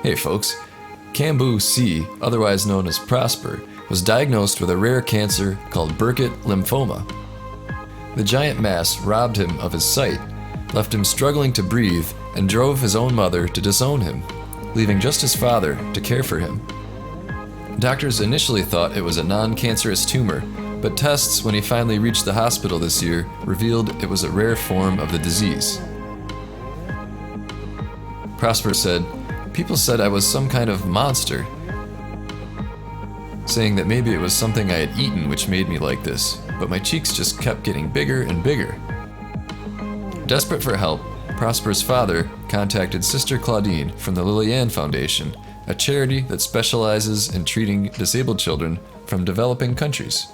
Hey folks, Cambu C, otherwise known as Prosper, was diagnosed with a rare cancer called Burkitt lymphoma. The giant mass robbed him of his sight, left him struggling to breathe, and drove his own mother to disown him, leaving just his father to care for him. Doctors initially thought it was a non-cancerous tumor, but tests when he finally reached the hospital this year revealed it was a rare form of the disease. Prosper said, "People said I was some kind of monster, saying that maybe it was something I had eaten which made me like this, but my cheeks just kept getting bigger and bigger." Desperate for help, Prosper's father contacted Sister Claudine from the Lillian Foundation, a charity that specializes in treating disabled children from developing countries.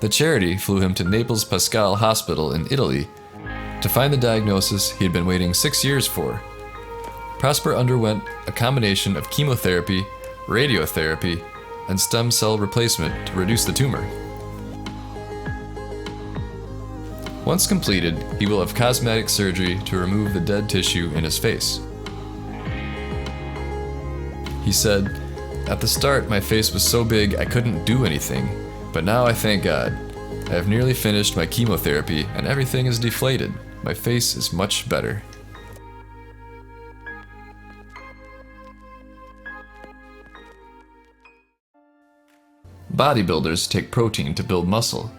The charity flew him to Naples Pascal Hospital in Italy to find the diagnosis he had been waiting 6 years for. Prosper underwent a combination of chemotherapy, radiotherapy, and stem cell replacement to reduce the tumor. Once completed, he will have cosmetic surgery to remove the dead tissue in his face. He said, "At the start, my face was so big I couldn't do anything, but now I thank God. I have nearly finished my chemotherapy and everything is deflated. My face is much better." Bodybuilders take protein to build muscle,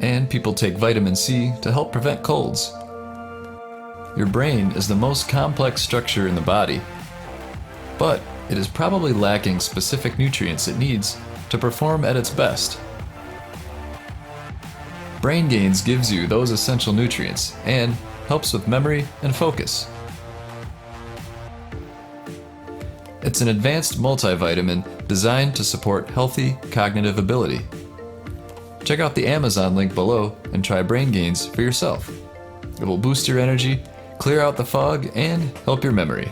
and people take vitamin C to help prevent colds. Your brain is the most complex structure in the body, but it is probably lacking specific nutrients it needs to perform at its best. Brain Gains gives you those essential nutrients and helps with memory and focus. It's an advanced multivitamin designed to support healthy cognitive ability. Check out the Amazon link below and try Brain Gains for yourself. It will boost your energy, clear out the fog, and help your memory.